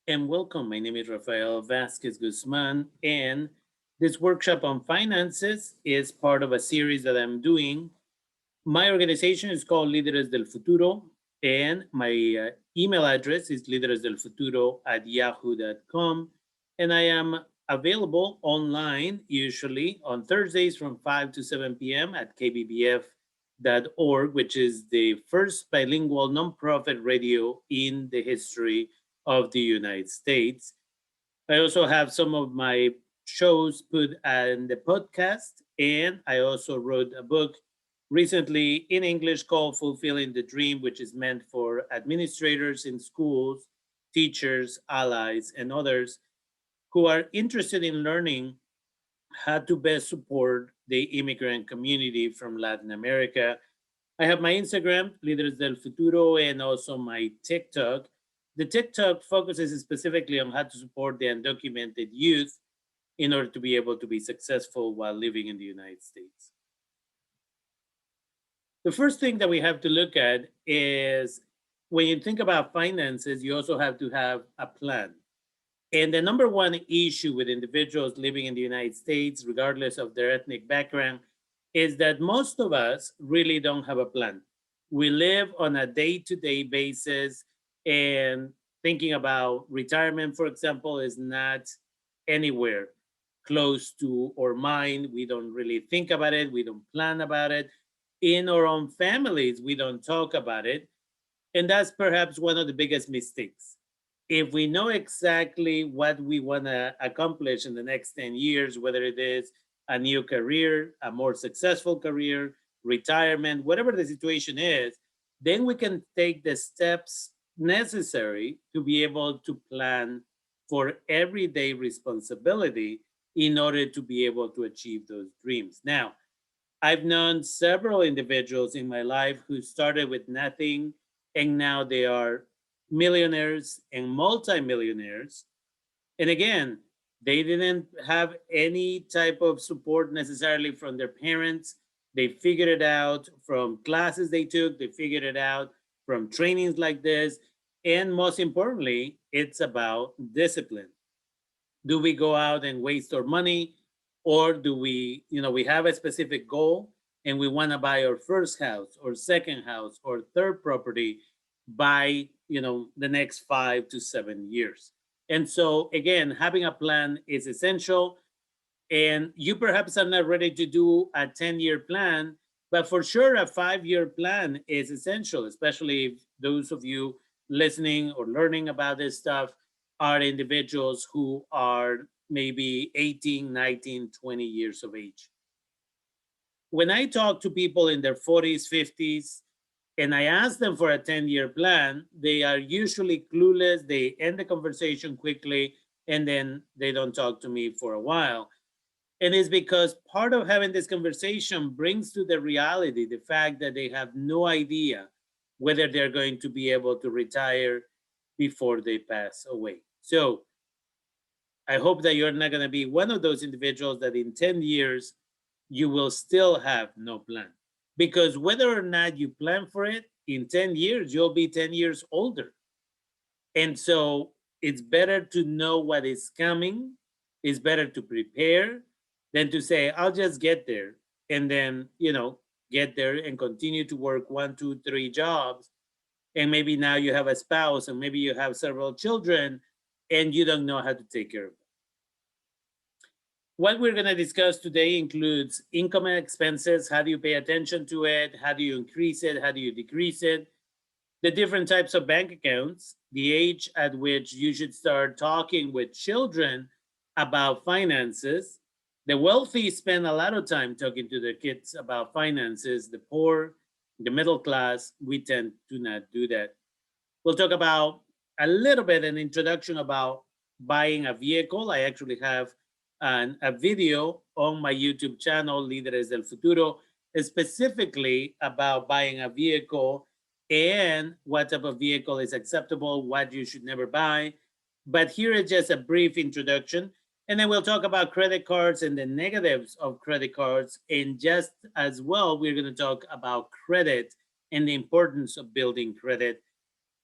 and welcome. My name is Rafael Vasquez Guzman, and this workshop on finances is part of a series that I'm doing. My organization is called Líderes del Futuro, and my email address is lideresdelfuturo@yahoo.com. And I am available online usually on Thursdays from 5 to 7 p.m. at kbbf.org, which is the first bilingual nonprofit radio in the history of the United States. I also have some of my shows put in the podcast, and I also wrote a book recently in English called Fulfilling the Dream, which is meant for administrators in schools, teachers, allies, and others who are interested in learning how to best support the immigrant community from Latin America. I have my Instagram, Líderes del Futuro, and also my TikTok. The TikTok focuses specifically on how to support the undocumented youth in order to be able to be successful while living in the United States. The first thing that we have to look at is when you think about finances, you also have to have a plan. And the number one issue with individuals living in the United States, regardless of their ethnic background, is that most of us really don't have a plan. We live on a day to day basis, and thinking about retirement, for example, is not anywhere close to our mind. We don't really think about it, we don't plan about it. In our own families, we don't talk about it. And that's perhaps one of the biggest mistakes. If we know exactly what we want to accomplish in the next 10 years, whether it is a new career, a more successful career, retirement, whatever the situation is, then we can take the steps necessary to be able to plan for everyday responsibility in order to be able to achieve those dreams. Now, I've known several individuals in my life who started with nothing and now they are millionaires and multimillionaires. And again, they didn't have any type of support necessarily from their parents. They figured it out from classes they took, they figured it out from trainings like this. And most importantly, it's about discipline. Do we go out and waste our money, or do we, we have a specific goal and we want to buy our first house or second house or third property by, the next 5 to 7 years? And so again, having a plan is essential. And you perhaps are not ready to do a 10-year plan, but for sure a 5-year plan is essential, especially if those of you listening or learning about this stuff are individuals who are maybe 18, 19, 20 years of age. When I talk to people in their 40s, 50s, and I ask them for a 10-year plan, they are usually clueless. They end the conversation quickly and then they don't talk to me for a while. And it's because part of having this conversation brings to the reality the fact that they have no idea whether they're going to be able to retire before they pass away. So I hope that you're not going to be one of those individuals that in 10 years you will still have no plan. Because whether or not you plan for it, in 10 years, you'll be 10 years older. And so it's better to know what is coming, it's better to prepare than to say, I'll just get there and then, get there and continue to work one, two, three jobs. And maybe now you have a spouse and maybe you have several children and you don't know how to take care of them. What we're going to discuss today includes income and expenses. How do you pay attention to it? How do you increase it? How do you decrease it? The different types of bank accounts, the age at which you should start talking with children about finances. The wealthy spend a lot of time talking to their kids about finances. The poor, the middle class, we tend to not do that. We'll talk about a little bit an introduction about buying a vehicle. I actually have a video on my YouTube channel, Líderes del Futuro, specifically about buying a vehicle and what type of vehicle is acceptable, what you should never buy. But here is just a brief introduction. And then we'll talk about credit cards and the negatives of credit cards. And just as well, we're going to talk about credit and the importance of building credit.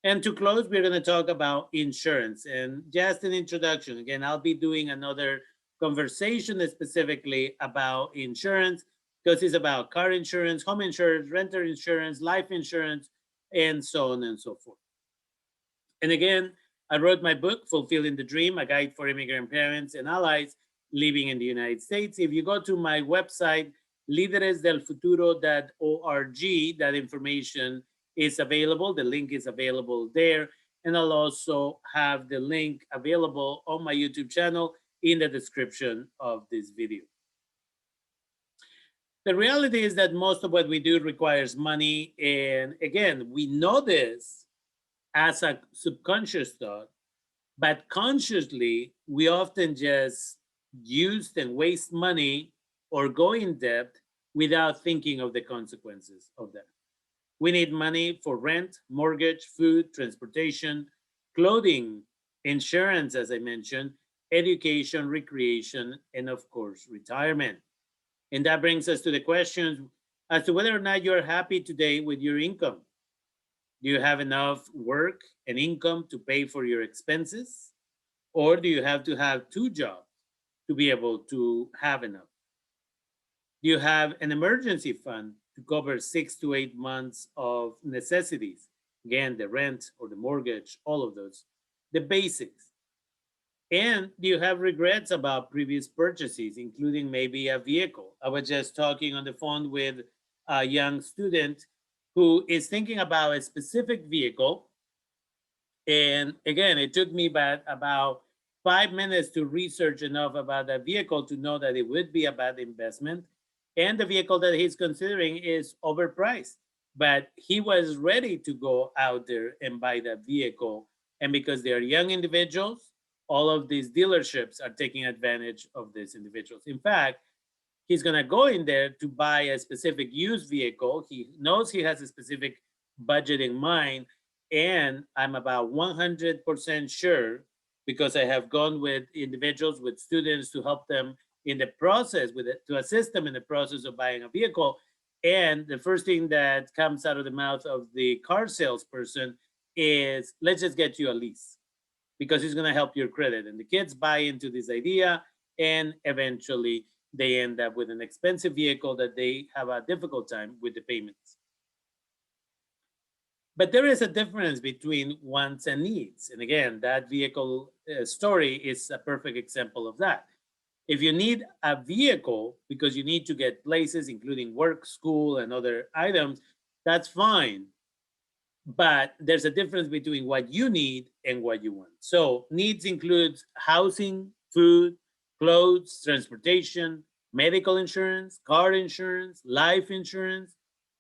And to close, we're going to talk about insurance and just an introduction. Again, I'll be doing another conversation specifically about insurance because it's about car insurance, home insurance, renter insurance, life insurance, and so on and so forth. And again, I wrote my book, Fulfilling the Dream, a guide for immigrant parents and allies living in the United States. If you go to my website, lideresdelfuturo.org, that information is available. The link is available there. And I'll also have the link available on my YouTube channel in the description of this video. The reality is that most of what we do requires money. And again, we know this as a subconscious thought, but consciously, we often just use and waste money or go in debt without thinking of the consequences of that. We need money for rent, mortgage, food, transportation, clothing, insurance, as I mentioned, education, recreation, and of course, retirement. And that brings us to the questions as to whether or not you're happy today with your income. Do you have enough work and income to pay for your expenses? Or do you have to have two jobs to be able to have enough? Do you have an emergency fund to cover 6 to 8 months of necessities? Again, the rent or the mortgage, all of those, the basics. And do you have regrets about previous purchases, including maybe a vehicle? I was just talking on the phone with a young student who is thinking about a specific vehicle. And again, it took me about 5 minutes to research enough about that vehicle to know that it would be a bad investment. And the vehicle that he's considering is overpriced. But he was ready to go out there and buy that vehicle. And because they are young individuals, all of these dealerships are taking advantage of these individuals. In fact, he's going to go in there to buy a specific used vehicle. He knows he has a specific budget in mind. And I'm about 100% sure, because I have gone with individuals, with students to help them in the process, with it, to assist them in the process of buying a vehicle. And the first thing that comes out of the mouth of the car salesperson is, let's just get you a lease because it's going to help your credit. And the kids buy into this idea, and eventually they end up with an expensive vehicle that they have a difficult time with the payments. But there is a difference between wants and needs. And again, that vehicle story is a perfect example of that. If you need a vehicle because you need to get places, including work, school, and other items, that's fine. But there's a difference between what you need and what you want. So needs includes housing, food, clothes, transportation, medical insurance, car insurance, life insurance,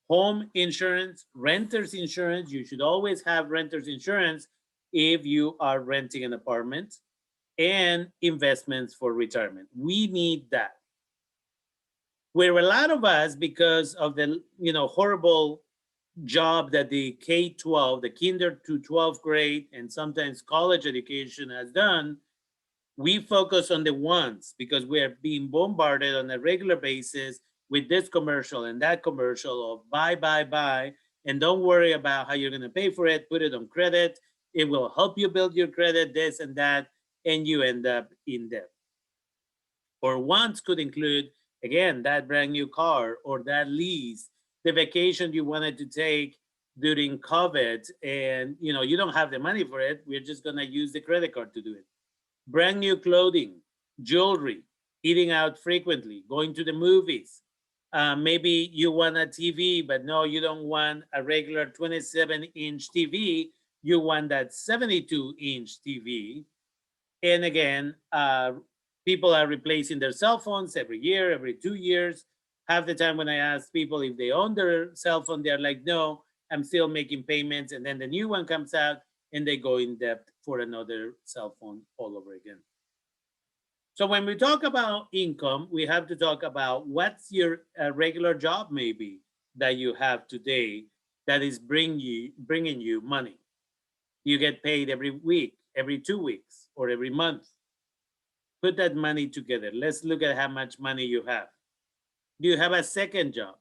home insurance, renter's insurance. You should always have renter's insurance if you are renting an apartment, and investments for retirement. We need that. Where a lot of us, because of the horrible job that the K-12, the kinder to 12th grade, and sometimes college education has done, we focus on the wants because we are being bombarded on a regular basis with this commercial and that commercial of buy, and don't worry about how you're going to pay for it. Put it on credit. It will help you build your credit, this and that, and you end up in debt. Or wants could include, again, that brand new car or that lease, the vacation you wanted to take during COVID, and you don't have the money for it. We're just going to use the credit card to do it. Brand new clothing, jewelry, eating out frequently, going to the movies. Maybe you want a TV, but no, you don't want a regular 27-inch TV. You want that 72-inch TV. And again, people are replacing their cell phones every year, every 2 years. Half the time when I ask people if they own their cell phone, they're like, no, I'm still making payments. And then the new one comes out and they go in debt for another cell phone all over again. So when we talk about income, we have to talk about what's your regular job maybe that you have today that is bringing you money. You get paid every week, every 2 weeks, or every month. Put that money together. Let's look at how much money you have. Do you have a second job?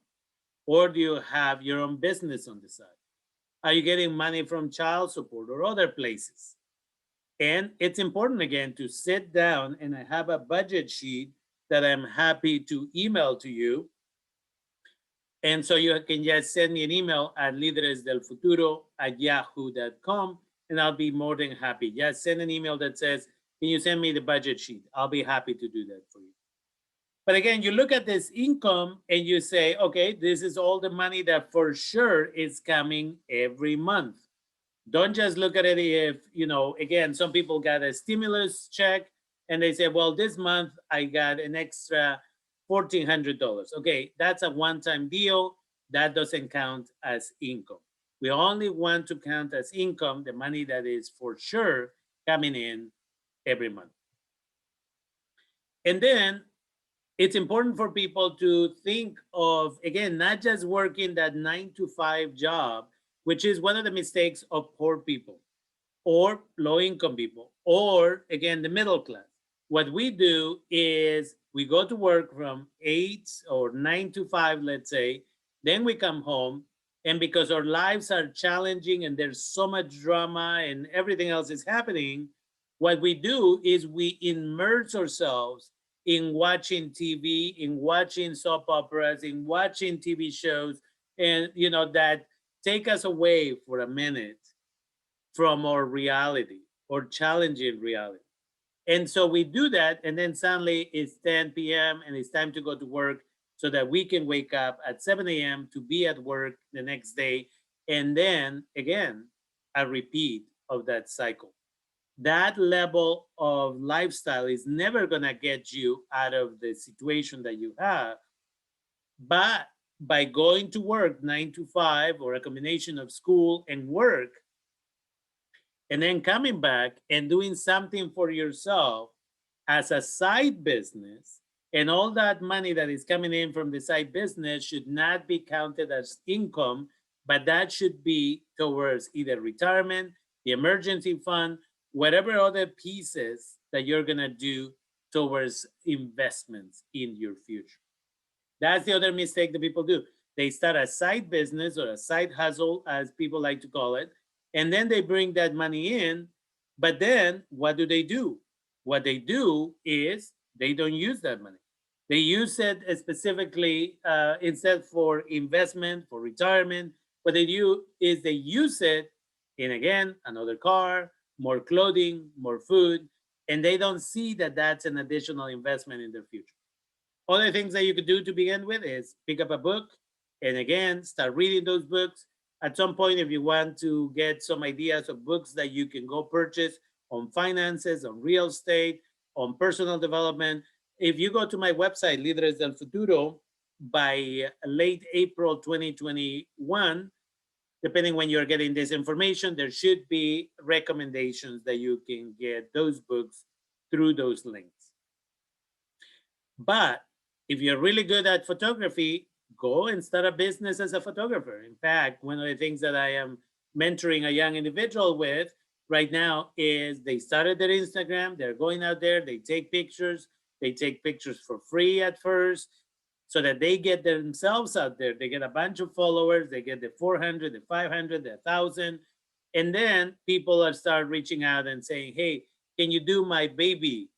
Or do you have your own business on the side? Are you getting money from child support or other places? And it's important again to sit down, and I have a budget sheet that I'm happy to email to you. And so you can just send me an email at lideresdelfuturo@yahoo.com, and I'll be more than happy. Just send an email that says, can you send me the budget sheet? I'll be happy to do that for you. But again, you look at this income and you say, okay, this is all the money that for sure is coming every month. Don't just look at it if, again, some people got a stimulus check and they say, well, this month I got an extra $1,400. Okay, that's a one-time deal. That doesn't count as income. We only want to count as income the money that is for sure coming in every month. And then it's important for people to think of, again, not just working that 9 to 5 job, which is one of the mistakes of poor people or low income people, or again, the middle class. What we do is we go to work from 8 or 9 to 5, let's say, then we come home. And because our lives are challenging and there's so much drama and everything else is happening, what we do is we immerse ourselves in watching TV, in watching soap operas, in watching TV shows, and that take us away for a minute from our reality or challenging reality. And so we do that, and then suddenly it's 10 p.m. and it's time to go to work so that we can wake up at 7 a.m. to be at work the next day. And then again, a repeat of that cycle. That level of lifestyle is never going to get you out of the situation that you have. But by going to work 9 to 5 or a combination of school and work, and then coming back and doing something for yourself as a side business, and all that money that is coming in from the side business should not be counted as income, but that should be towards either retirement, the emergency fund, whatever other pieces that you're going to do towards investments in your future. That's the other mistake that people do. They start a side business or a side hustle, as people like to call it, and then they bring that money in. But then what do? What they do is they don't use that money. They use it specifically instead for investment, for retirement. What they do is they use it in, again, another car, more clothing, more food, and they don't see that that's an additional investment in their future. Other things that you could do to begin with is pick up a book and again start reading those books. At some point, if you want to get some ideas of books that you can go purchase on finances, on real estate, on personal development, if you go to my website, Líderes del Futuro, by late April 2021, depending when you're getting this information, there should be recommendations that you can get those books through those links. But if you're really good at photography, go and start a business as a photographer. In fact, one of the things that I am mentoring a young individual with right now is they started their Instagram, they're going out there, they take pictures for free at first so that they get themselves out there. They get a bunch of followers, they get the 400, the 500, the 1,000. And then people are start reaching out and saying, hey, can you do my baby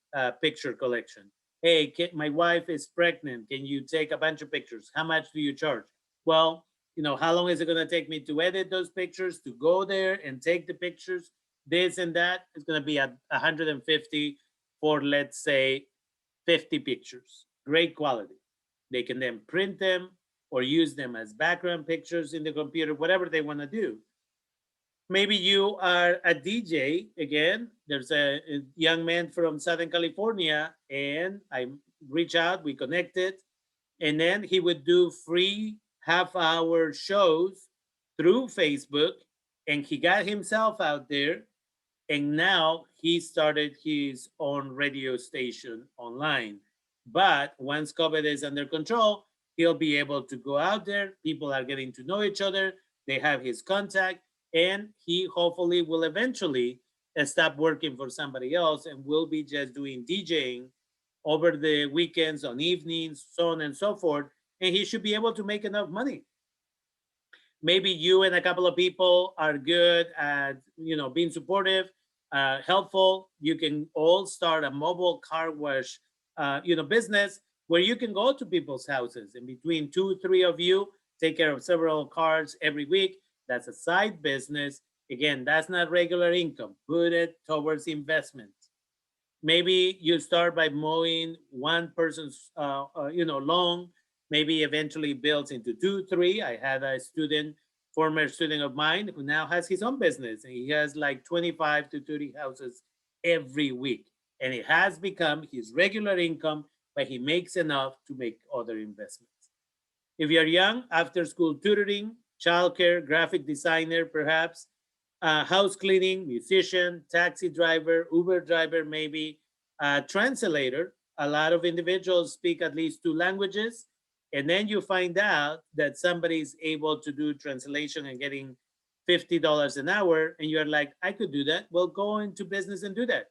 picture collection? Hey, my wife is pregnant. Can you take a bunch of pictures? How much do you charge? Well, how long is it going to take me to edit those pictures, to go there and take the pictures? This and that is going to be at 150 for, let's say, 50 pictures. Great quality. They can then print them or use them as background pictures in the computer, whatever they want to do. Maybe you are a DJ. Again, there's a young man from Southern California, and I reach out, we connected, and then he would do free half-hour shows through Facebook, and he got himself out there, and now he started his own radio station online. But once COVID is under control, he'll be able to go out there. People are getting to know each other. They have his contact, and he hopefully will eventually stop working for somebody else and will be just doing DJing over the weekends, on evenings, so on and so forth. And he should be able to make enough money. Maybe you and a couple of people are good at, being supportive, helpful. You can all start a mobile car wash, business where you can go to people's houses and between two, three of you take care of several cars every week. That's a side business. Again, that's not regular income. Put it towards investments. Maybe you start by mowing one person's lawn, maybe eventually builds into two, three. I had a student, former student of mine, who now has his own business, and he has like 25 to 30 houses every week, and it has become his regular income, but he makes enough to make other investments. If you're young, after school tutoring, childcare, graphic designer, perhaps, house cleaning, musician, taxi driver, Uber driver, maybe, translator. A lot of individuals speak at least two languages. And then you find out that somebody is able to do translation and getting $50 an hour. And you're like, I could do that. Well, go into business and do that.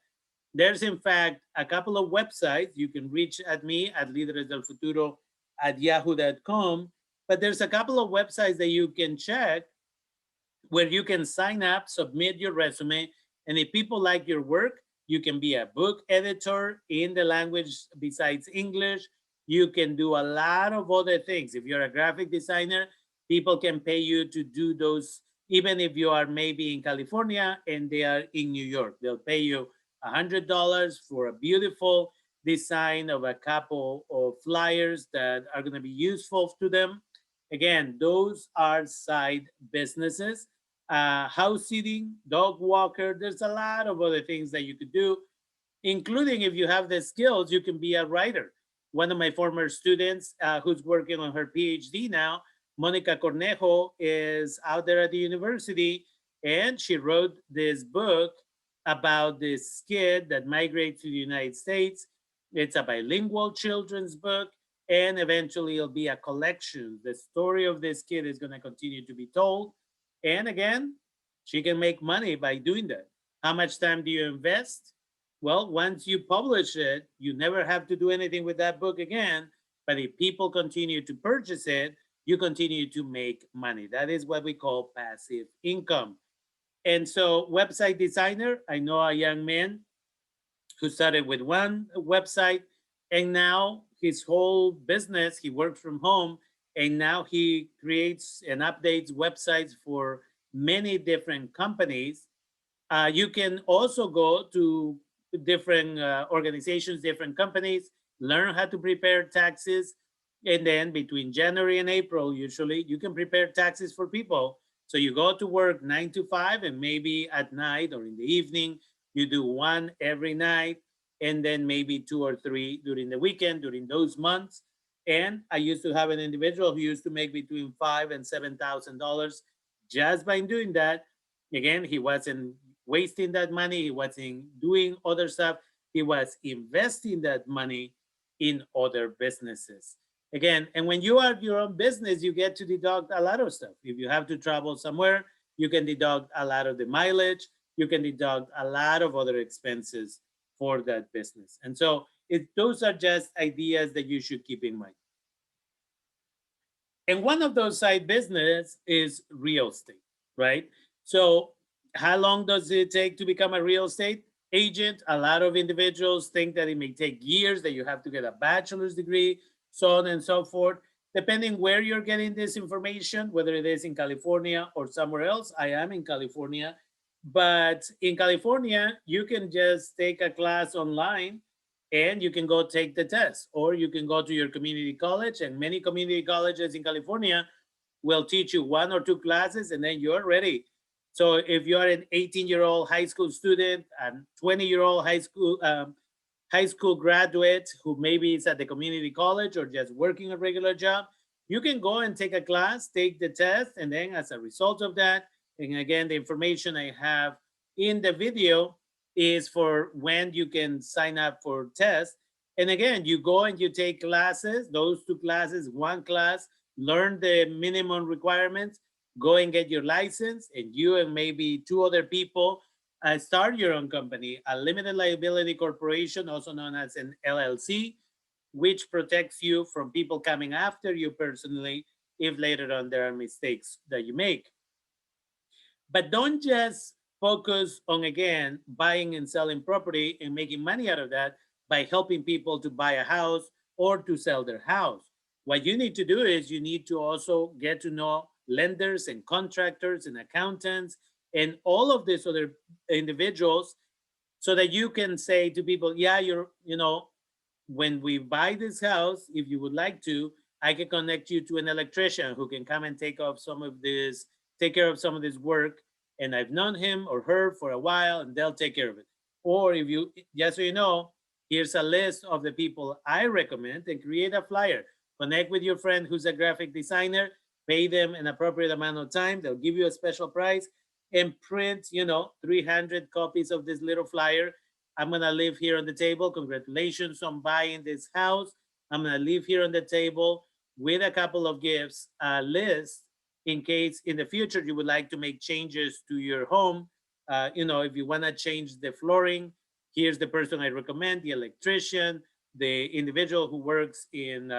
There's, in fact, a couple of websites. You can reach at me at Líderes del Futuro at yahoo.com. But there's a couple of websites that you can check where you can sign up, submit your resume, and if people like your work, you can be a book editor in the language besides English. You can do a lot of other things. If you're a graphic designer, people can pay you to do those, even if you are maybe in California and they are in New York. They'll pay you $100 for a beautiful design of a couple of flyers that are going to be useful to them. Again, those are side businesses. House sitting, dog walker. There's a lot of other things that you could do, including if you have the skills, you can be a writer. One of my former students, who's working on her PhD now, Monica Cornejo, is out there at the university, and she wrote this book about this kid that migrates to the United States. It's a bilingual children's book, and eventually it'll be a collection. The story of this kid is going to continue to be told. And again, she can make money by doing that. How much time do you invest? Well, once you publish it, you never have to do anything with that book again. But if people continue to purchase it, you continue to make money. That is what we call passive income. And so, website designer, I know a young man who started with one website, and now his whole business, he works from home, and now he creates and updates websites for many different companies. You can also go to different organizations, different companies, learn how to prepare taxes. And then between January and April, usually you can prepare taxes for people. So you go to work 9 to 5, and maybe at night or in the evening, you do one every night, and then maybe two or three during the weekend, during those months. And I used to have an individual who used to make between $5,000 and $7,000 just by doing that. Again, he wasn't wasting that money, he wasn't doing other stuff, he was investing that money in other businesses. Again, and when you are your own business, you get to deduct a lot of stuff. If you have to travel somewhere, you can deduct a lot of the mileage, you can deduct a lot of other expenses for that business. And so those are just ideas that you should keep in mind. And one of those side business is real estate, right? So how long does it take to become a real estate agent? A lot of individuals think that it may take years, that you have to get a bachelor's degree, so on and so forth. Depending where you're getting this information, whether it is in California or somewhere else. I am in California, but in California, you can just take a class online and you can go take the test, or you can go to your community college, and many community colleges in California will teach you one or two classes, and then you're ready. So if you're an 18-year-old high school student and 20-year-old high school graduate who maybe is at the community college or just working a regular job, you can go and take a class, take the test, and then as a result of that, and again, the information I have in the video is for when you can sign up for tests. And again, you go and you take classes, those two classes, one class, learn the minimum requirements, go and get your license, and you and maybe two other people start your own company, a limited liability corporation, also known as an LLC, which protects you from people coming after you personally if later on there are mistakes that you make. But don't just focus on, again, buying and selling property and making money out of that by helping people to buy a house or to sell their house. What you need to do is you need to also get to know lenders and contractors and accountants and all of these other individuals, so that you can say to people, yeah, when we buy this house, if you would like to, I can connect you to an electrician who can come and take care of some of this work. And I've known him or her for a while, and they'll take care of it. Or if you, just so you know, here's a list of the people I recommend, and create a flyer. Connect with your friend who's a graphic designer, pay them an appropriate amount of time. They'll give you a special price, and print, 300 copies of this little flyer. I'm going to live here on the table. Congratulations on buying this house. I'm going to live here on the table with a couple of gifts, a list in case in the future you would like to make changes to your home. If you want to change the flooring, here's the person I recommend, the electrician, the individual who works in,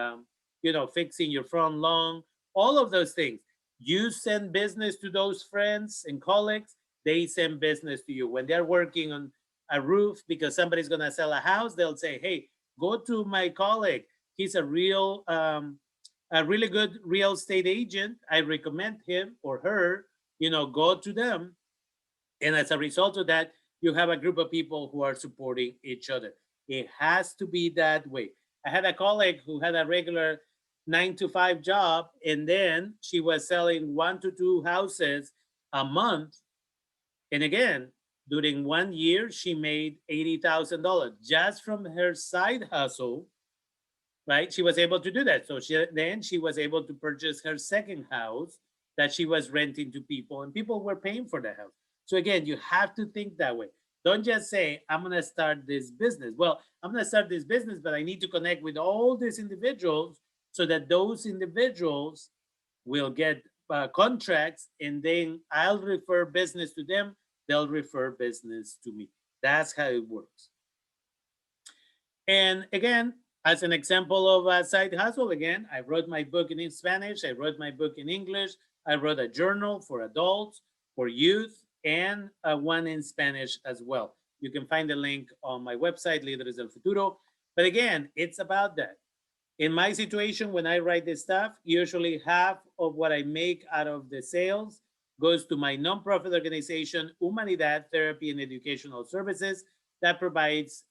fixing your front lawn, all of those things. You send business to those friends and colleagues, they send business to you. When they're working on a roof because somebody's going to sell a house, they'll say, hey, go to my colleague. He's a really good real estate agent. I recommend him or her, go to them. And as a result of that, you have a group of people who are supporting each other. It has to be that way. I had a colleague who had a regular 9 to 5 job, and then she was selling 1 to 2 houses a month. And again, during 1 year, she made $80,000 just from her side hustle, right? She was able to do that. So she was able to purchase her second house that she was renting to people, and people were paying for the house. So again, you have to think that way. Don't just say, I'm going to start this business. Well, I'm going to start this business, but I need to connect with all these individuals so that those individuals will get contracts, and then I'll refer business to them. They'll refer business to me. That's how it works. And again, as an example of a side hustle, again, I wrote my book in Spanish. I wrote my book in English. I wrote a journal for adults, for youth, and one in Spanish as well. You can find the link on my website, Líderes del Futuro. But again, it's about that. In my situation, when I write this stuff, usually half of what I make out of the sales goes to my nonprofit organization, Humanidad Therapy and Educational Services, that provides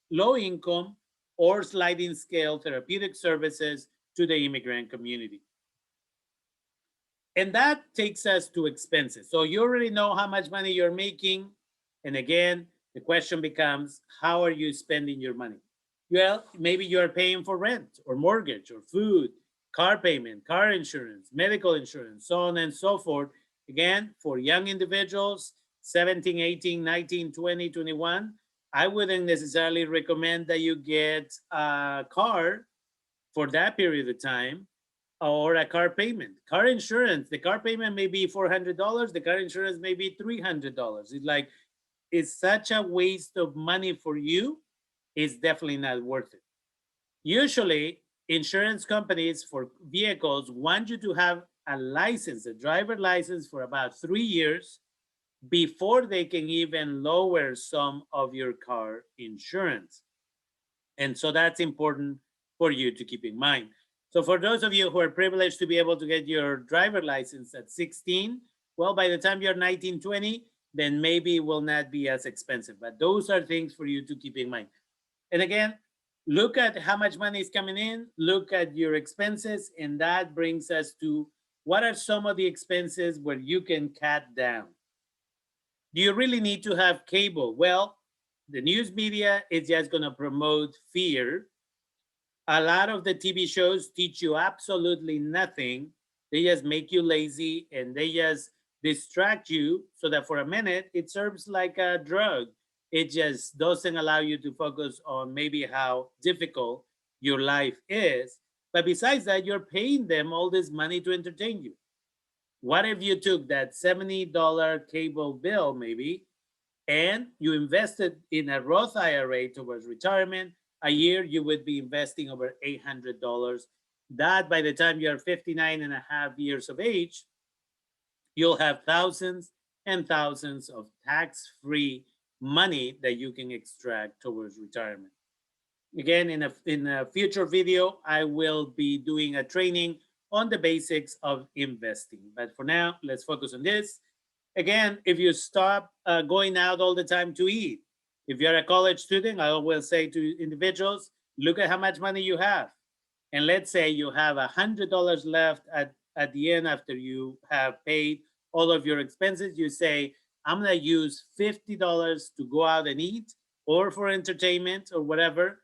low income or sliding scale therapeutic services to the immigrant community. And that takes us to expenses. So you already know how much money you're making. And again, the question becomes, how are you spending your money? Well, maybe you're paying for rent or mortgage or food, car payment, car insurance, medical insurance, so on and so forth. Again, for young individuals, 17, 18, 19, 20, 21, I wouldn't necessarily recommend that you get a car for that period of time, or a car payment. Car insurance, the car payment may be $400, the car insurance may be $300. It's such a waste of money for you. It's definitely not worth it. Usually, insurance companies for vehicles want you to have a license, a driver license, for about 3 years before they can even lower some of your car insurance. And so that's important for you to keep in mind. So for those of you who are privileged to be able to get your driver license at 16, well, by the time you're 19, 20, then maybe it will not be as expensive. But those are things for you to keep in mind. And again, look at how much money is coming in, look at your expenses, and that brings us to what are some of the expenses where you can cut down. Do you really need to have cable? Well, the news media is just going to promote fear. A lot of the TV shows teach you absolutely nothing. They just make you lazy, and they just distract you so that for a minute it serves like a drug. It just doesn't allow you to focus on maybe how difficult your life is. But besides that, you're paying them all this money to entertain you. What if you took that $70 cable bill maybe and you invested in a Roth IRA towards retirement? A year you would be investing over $800 that by the time you're 59 and a half years of age, you'll have thousands and thousands of tax-free money that you can extract towards retirement. Again, in a future video, I will be doing a training on the basics of investing. But for now, let's focus on this. Again, if you stop going out all the time to eat, if you're a college student, I always say to individuals, look at how much money you have. And let's say you have $100 left at the end after you have paid all of your expenses. You say, I'm going to use $50 to go out and eat or for entertainment or whatever.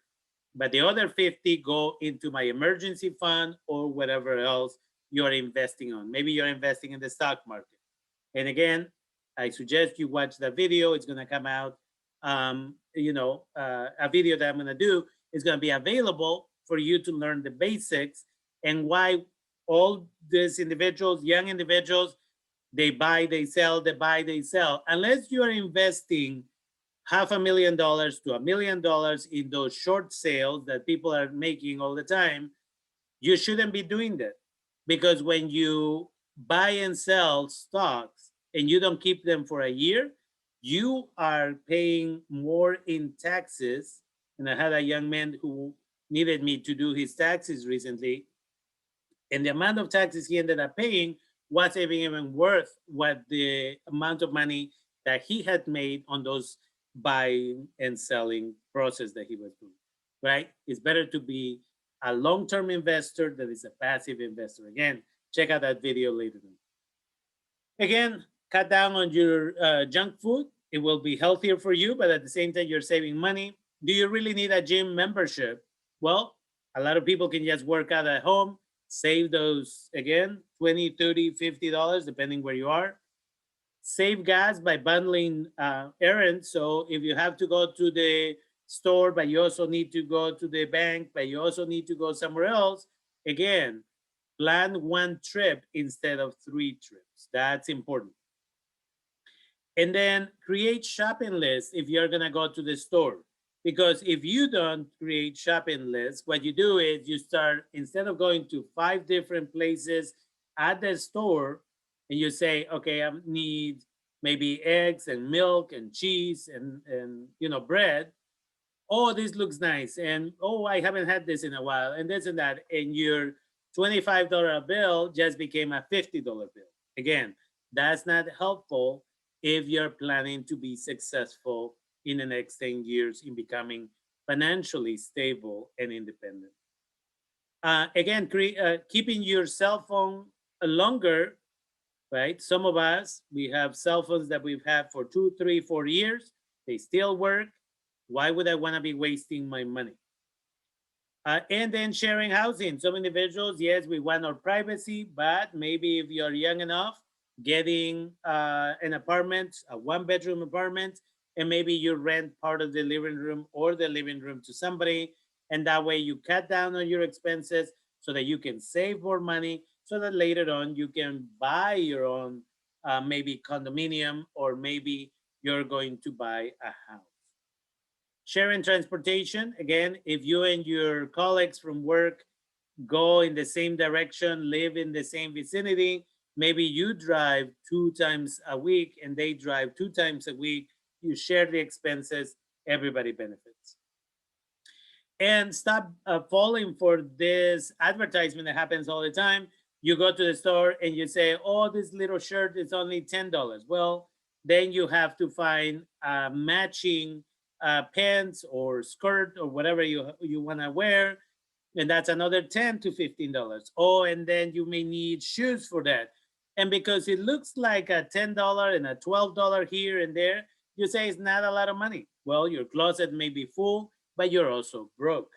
But the other 50 go into my emergency fund or whatever else you're investing on. Maybe you're investing in the stock market. And again, I suggest you watch the video. It's going to come out, a video that I'm going to do is going to be available for you to learn the basics and why all these individuals, young individuals, they buy, they sell, they buy, they sell. Unless you are investing $500,000 to $1 million in those short sales that people are making all the time, you shouldn't be doing that. Because when you buy and sell stocks and you don't keep them for a year, you are paying more in taxes. And I had a young man who needed me to do his taxes recently. And the amount of taxes he ended up paying wasn't even worth what the amount of money that he had made on those buying and selling process that he was doing, right? It's better to be a long-term investor that is a passive investor. Again, check out that video later on. Again, cut down on your junk food. It will be healthier for you, but at the same time, you're saving money. Do you really need a gym membership? Well, a lot of people can just work out at home, save those, again, $20, $30, $50, depending where you are. Save gas by bundling errands. So if you have to go to the store, but you also need to go to the bank, but you also need to go somewhere else, again, plan one trip instead of 3 trips. That's important. And then create shopping lists if you're gonna go to the store. Because if you don't create shopping lists, what you do is you start, instead of going to 5 different places at the store, and you say, okay, I need maybe eggs and milk and cheese and bread. Oh, this looks nice. And oh, I haven't had this in a while, and this and that. And your $25 bill just became a $50 bill. Again, that's not helpful if you're planning to be successful in the next 10 years in becoming financially stable and independent. Again, keeping your cell phone longer, right? Some of us, we have cell phones that we've had for 2, 3, 4 years. They still work. Why would I want to be wasting my money? And then sharing housing. Some individuals, yes, we want our privacy, but maybe if you're young enough, getting an apartment, a 1-bedroom apartment, and maybe you rent part of the living room or the living room to somebody. And that way you cut down on your expenses so that you can save more money so that later on you can buy your own maybe condominium, or maybe you're going to buy a house. Sharing transportation, again, if you and your colleagues from work go in the same direction, live in the same vicinity, maybe you drive 2 times a week and they drive 2 times a week, you share the expenses, everybody benefits. And stop falling for this advertisement that happens all the time. You go to the store and you say, oh, this little shirt is only $10. Well, then you have to find matching pants or skirt or whatever you want to wear, and that's another $10 to $15. Oh, and then you may need shoes for that. And because it looks like a $10 and a $12 here and there, you say it's not a lot of money. Well, your closet may be full, but you're also broke.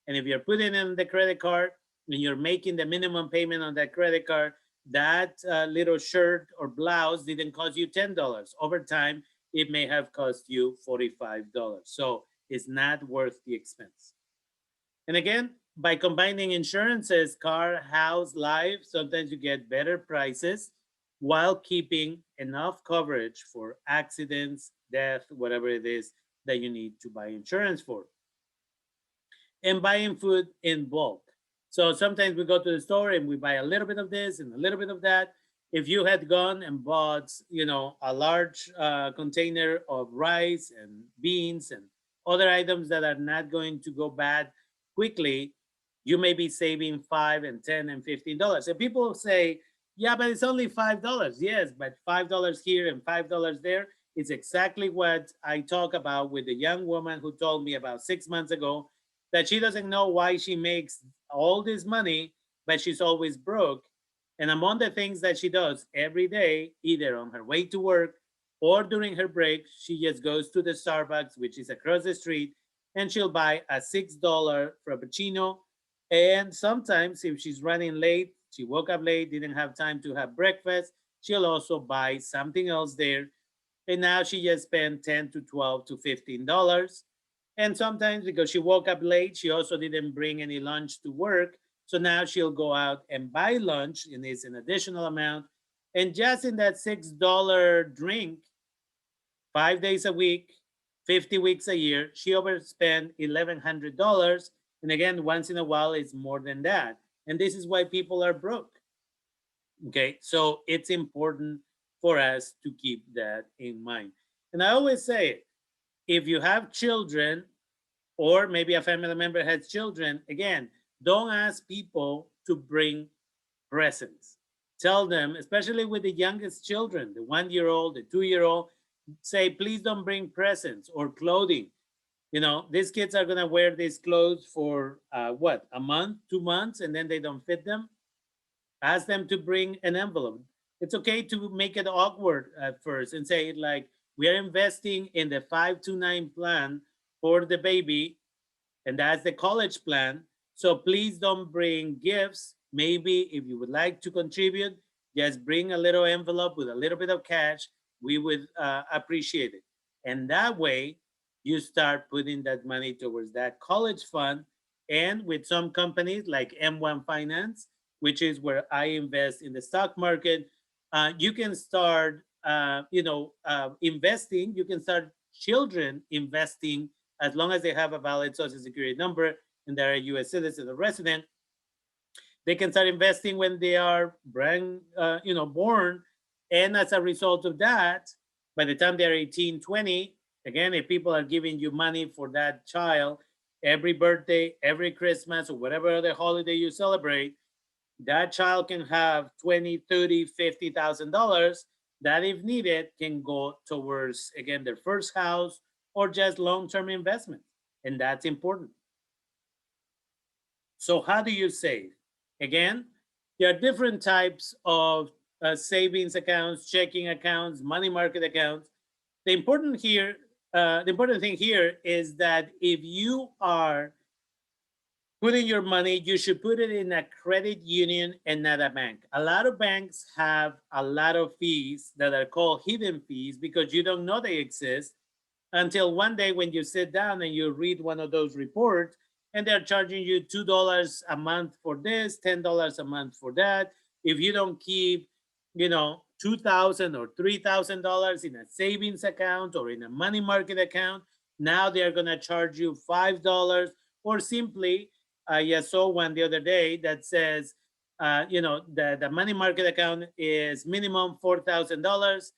And if you're putting in the credit card and you're making the minimum payment on that credit card, that little shirt or blouse didn't cost you $10. Over time, it may have cost you $45. So it's not worth the expense. And again, by combining insurances, car, house, life, sometimes you get better prices while keeping enough coverage for accidents, death, whatever it is that you need to buy insurance for. And buying food in bulk. So sometimes we go to the store and we buy a little bit of this and a little bit of that. If you had gone and bought, a large container of rice and beans and other items that are not going to go bad quickly, you may be saving $5 and $10 and $15. And people say, yeah, but it's only $5. Yes, but $5 here and $5 there is exactly what I talk about with the young woman who told me about 6 months ago that she doesn't know why she makes all this money, but she's always broke. And among the things that she does every day, either on her way to work or during her break, she just goes to the Starbucks, which is across the street, and she'll buy a $6 frappuccino. And sometimes, if she's running late, she woke up late, didn't have time to have breakfast, she'll also buy something else there. And now she just spent 10 to 12 to $15. And sometimes, because she woke up late, she also didn't bring any lunch to work. So now she'll go out and buy lunch, and it's an additional amount. And just in that $6 drink, 5 days a week, 50 weeks a year, she overspent $1,100. And again, once in a while, it's more than that. And this is why people are broke. Okay, so it's important for us to keep that in mind. And I always say, if you have children, or maybe a family member has children, again, don't ask people to bring presents. Tell them, especially with the youngest children, the 1 year old, the 2 year old, say, please don't bring presents or clothing. These kids are going to wear these clothes for what, a month, 2 months, and then they don't fit them. Ask them to bring an envelope. It's okay to make it awkward at first and say, like, we are investing in the 529 plan for the baby, and that's the college plan. So please don't bring gifts. Maybe if you would like to contribute, just bring a little envelope with a little bit of cash. We would appreciate it. And that way, you start putting that money towards that college fund. And with some companies like M1 Finance, which is where I invest in the stock market, you can start, investing. You can start children investing as long as they have a valid social security number and they're a U.S. citizen or resident. They can start investing when they are born, and as a result of that, by the time they're 18, 20, again, if people are giving you money for that child every birthday, every Christmas, or whatever other holiday you celebrate, that child can have 20, 30, $50,000 that, if needed, can go towards, again, their first house or just long-term investment. And that's important. So how do you save? Again, there are different types of savings accounts, checking accounts, money market accounts. The important thing here is that if you are putting your money, you should put it in a credit union and not a bank. A lot of banks have a lot of fees that are called hidden fees because you don't know they exist until one day when you sit down and you read one of those reports, and they're charging you $2 a month for this, $10 a month for that. If you don't keep, $2,000 or $3,000 in a savings account or in a money market account, now they're going to charge you $5. Or simply, I saw one the other day that says, the money market account is minimum $4,000.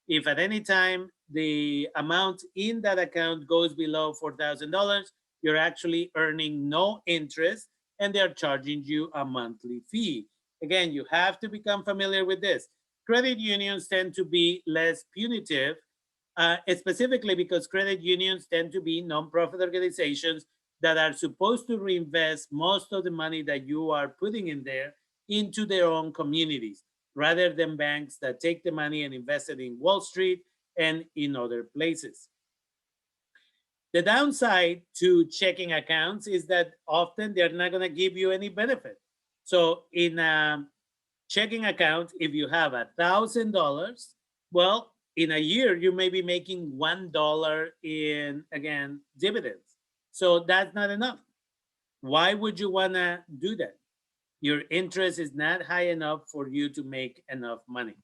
If at any time the amount in that account goes below $4,000, you're actually earning no interest and they're charging you a monthly fee. Again, you have to become familiar with this. Credit unions tend to be less punitive, specifically because credit unions tend to be nonprofit organizations that are supposed to reinvest most of the money that you are putting in there into their own communities, rather than banks that take the money and invest it in Wall Street and in other places. The downside to checking accounts is that often they're not going to give you any benefit. So in a checking account, if you have $1,000, well, in a year, you may be making $1 in, again, dividends. So that's not enough. Why would you want to do that? Your interest is not high enough for you to make enough money.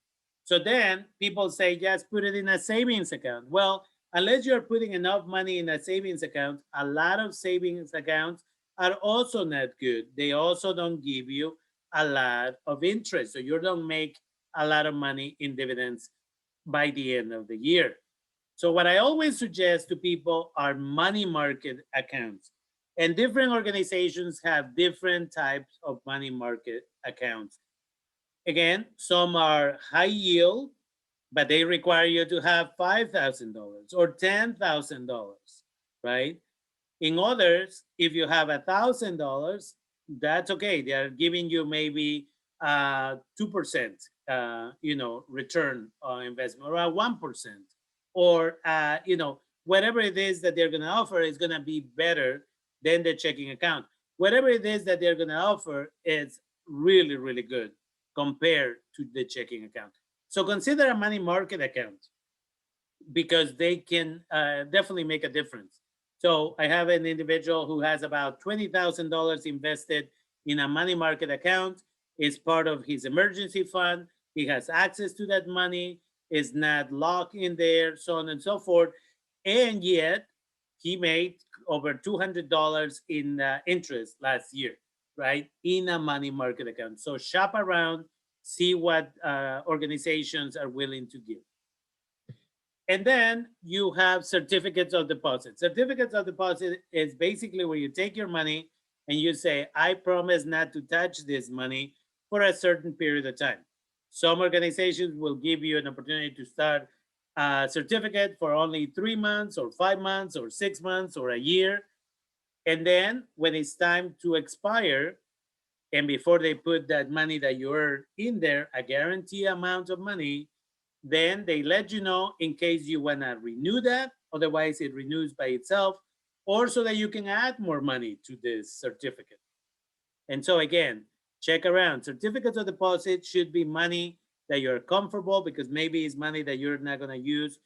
So then people say, just put it in a savings account. Well, unless you're putting enough money in a savings account, a lot of savings accounts are also not good. They also don't give you a lot of interest. So you don't make a lot of money in dividends by the end of the year. So what I always suggest to people are money market accounts. And different organizations have different types of money market accounts. Again, some are high yield, but they require you to have $5,000 or $10,000, right? In others, if you have $1,000, that's okay. They are giving you maybe 2%, return on investment, or 1%, or whatever it is that they're going to offer is going to be better than the checking account. Whatever it is that they're going to offer is really, really good compared to the checking account. So consider a money market account because they can definitely make a difference. So I have an individual who has about $20,000 invested in a money market account. It's part of his emergency fund. He has access to that money. It's not locked in there, so on and so forth. And yet he made over $200 in interest last year, right? In a money market account. So shop around, see what organizations are willing to give. And then you have certificates of deposit. Certificates of deposit is basically where you take your money and you say, I promise not to touch this money for a certain period of time. Some organizations will give you an opportunity to start a certificate for only 3 months or 5 months or 6 months or a year. And then when it's time to expire, and before they put that money that you earn in there, a guarantee amount of money, then they let you know in case you want to renew that. Otherwise, it renews by itself, or so that you can add more money to this certificate. And so, again, check around. Certificates of deposit should be money that you're comfortable because maybe it's money that you're not going to use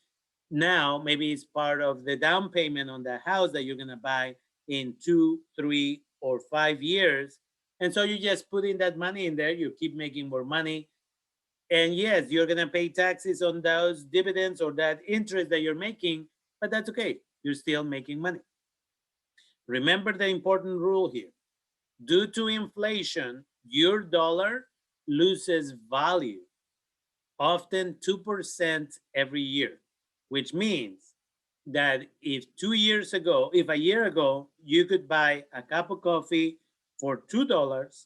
now. Maybe it's part of the down payment on the house that you're going to buy in 2, 3, or 5 years. And so you just put in that money in there, you keep making more money, and yes, you're going to pay taxes on those dividends or that interest that you're making, but that's okay. You're still making money. Remember the important rule here. Due to inflation, your dollar loses value, often 2% every year, which means that if a year ago, you could buy a cup of coffee for $2,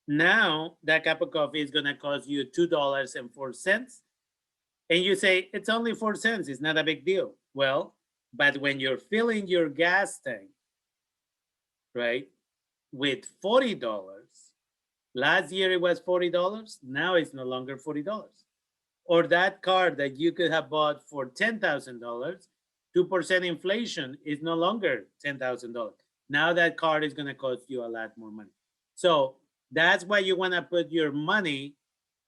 now that cup of coffee is going to cost you $2.04. And you say, it's only 4 cents, it's not a big deal. Well, but when you're filling your gas tank, right, with $40, last year it was $40, now it's no longer $40. Or that car that you could have bought for $10,000, 2% inflation is no longer $10,000. Now that car is going to cost you a lot more money. So that's why you want to put your money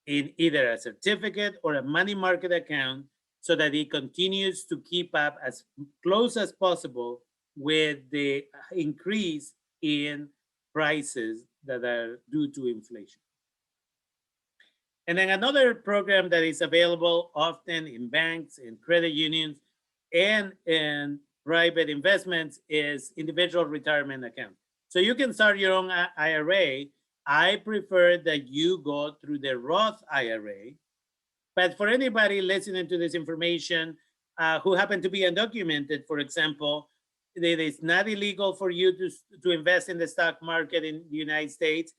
in either a certificate or a money market account so that it continues to keep up as close as possible with the increase in prices that are due to inflation. And then another program that is available often in banks, in credit unions, and in private investments is individual retirement account. So you can start your own IRA. I prefer that you go through the Roth IRA. But for anybody listening to this information who happen to be undocumented, for example, it is not illegal for you to invest in the stock market in the United States.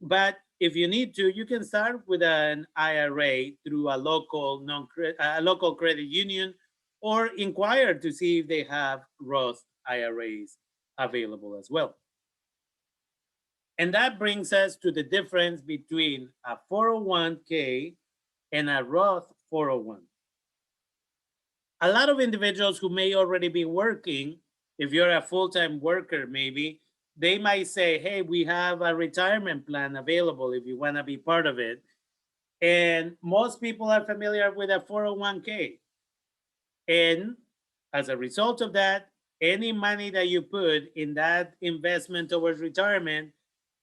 But if you need to, you can start with an IRA through a local credit union, or inquire to see if they have Roth IRAs available as well. And that brings us to the difference between a 401k and a Roth 401. A lot of individuals who may already be working, if you're a full-time worker, maybe, they might say, hey, we have a retirement plan available if you want to be part of it. And most people are familiar with a 401k. And as a result of that, any money that you put in that investment towards retirement,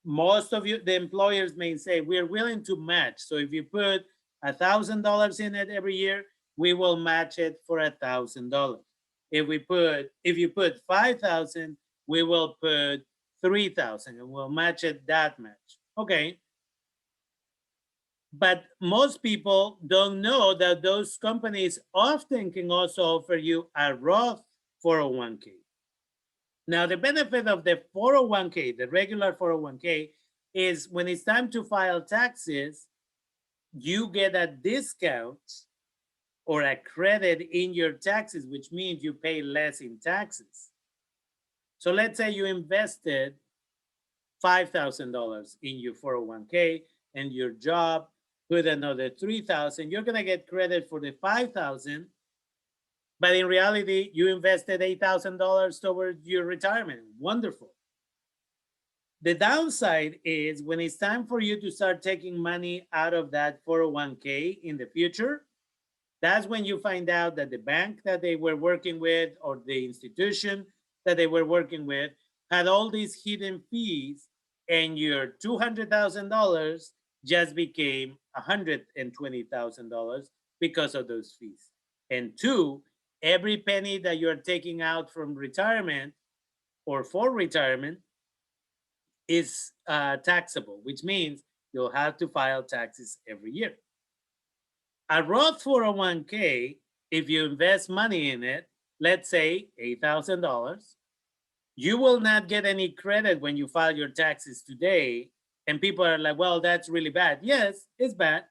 most of you, the employers may say, we're willing to match. So if you put $1,000 in it every year, we will match it for $1,000. If you put 5,000, we will put 3,000 and we'll match it that much. Okay. But most people don't know that those companies often can also offer you a Roth 401k. Now, the benefit of the 401k, the regular 401k, is when it's time to file taxes, you get a discount or a credit in your taxes, which means you pay less in taxes. So let's say you invested $5,000 in your 401k and your job put another 3,000, you're going to get credit for the 5,000, but in reality you invested $8,000 towards your retirement. Wonderful. The downside is when it's time for you to start taking money out of that 401k in the future, that's when you find out that the bank that they were working with or the institution that they were working with had all these hidden fees, and your $200,000 just became $120,000 because of those fees. And two, every penny that you're taking out from retirement or for retirement is taxable, which means you'll have to file taxes every year. A Roth 401k, if you invest money in it, let's say $8,000, you will not get any credit when you file your taxes today. And people are like, well, that's really bad. Yes, it's bad.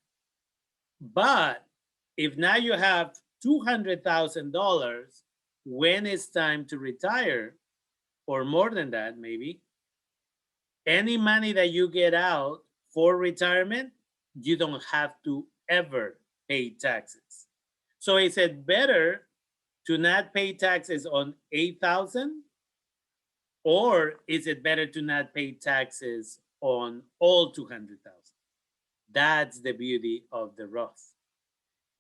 But if now you have $200,000 when it's time to retire, or more than that, maybe, any money that you get out for retirement, you don't have to ever pay taxes. So is it better to not pay taxes on 8,000, or is it better to not pay taxes on all 200,000? That's the beauty of the Roth.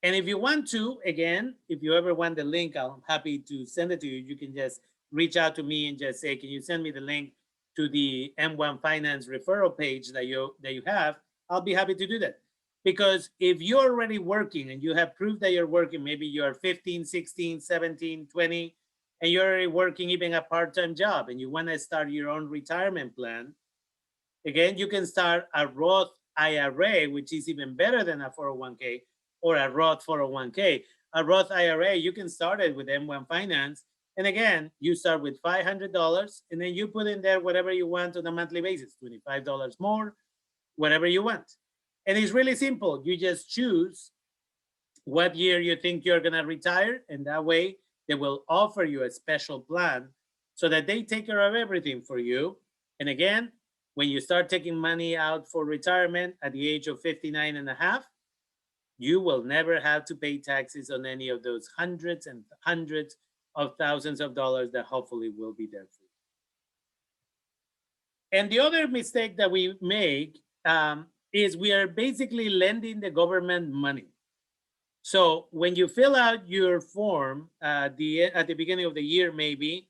And if you want to, again, if you ever want the link, I'm happy to send it to you. You can just reach out to me and just say, can you send me the link to the M1 Finance referral page that you have? I'll be happy to do that. Because if you're already working and you have proof that you're working, maybe you're 15, 16, 17, 20, and you're already working even a part-time job and you want to start your own retirement plan, again, you can start a Roth IRA, which is even better than a 401k, or a Roth 401k. A Roth IRA, you can start it with M1 Finance. And again, you start with $500 and then you put in there whatever you want on a monthly basis, $25 more, whatever you want. And it's really simple. You just choose what year you think you're going to retire. And that way they will offer you a special plan so that they take care of everything for you. And again, when you start taking money out for retirement at the age of 59 and a half, you will never have to pay taxes on any of those hundreds and hundreds of thousands of dollars that hopefully will be there for you. And the other mistake that we make is we are basically lending the government money. So when you fill out your form at the beginning of the year, maybe,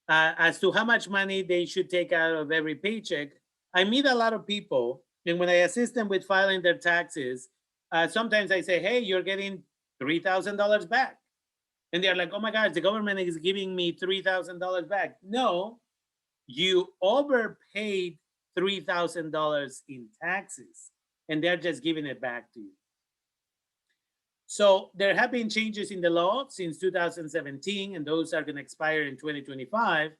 as to how much money they should take out of every paycheck, I meet a lot of people, and when I assist them with filing their taxes, sometimes I say, hey, you're getting $3,000 back. And they're like, oh my gosh, the government is giving me $3,000 back. No, you overpaid $3,000 in taxes, and they're just giving it back to you. So there have been changes in the law since 2017, and those are going to expire in 2025.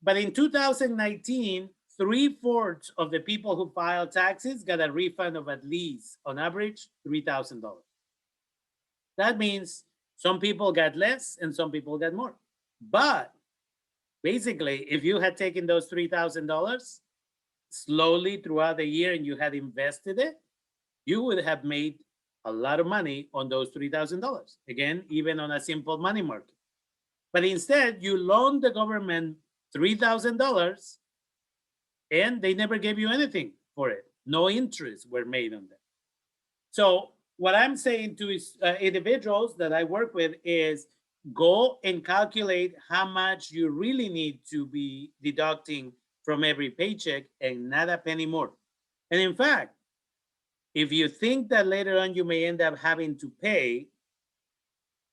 But in 2019, 3/4 of the people who filed taxes got a refund of at least, on average, $3,000. That means some people got less and some people got more. But basically, if you had taken those $3,000 slowly throughout the year and you had invested it, you would have made a lot of money on those $3,000. Again, even on a simple money market. But instead, you loaned the government $3,000 and they never gave you anything for it. No interest were made on that. So what I'm saying to individuals that I work with is go and calculate how much you really need to be deducting from every paycheck and not a penny more. And in fact, if you think that later on you may end up having to pay,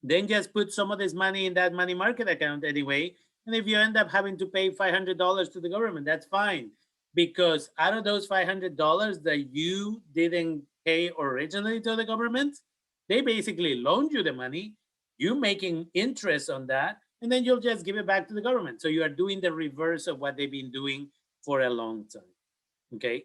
then just put some of this money in that money market account anyway, And if you end up having to pay $500 to the government, that's fine. Because out of those $500 that you didn't pay originally to the government, they basically loaned you the money, you making interest on that, and then you'll just give it back to the government. So you are doing the reverse of what they've been doing for a long time. Okay.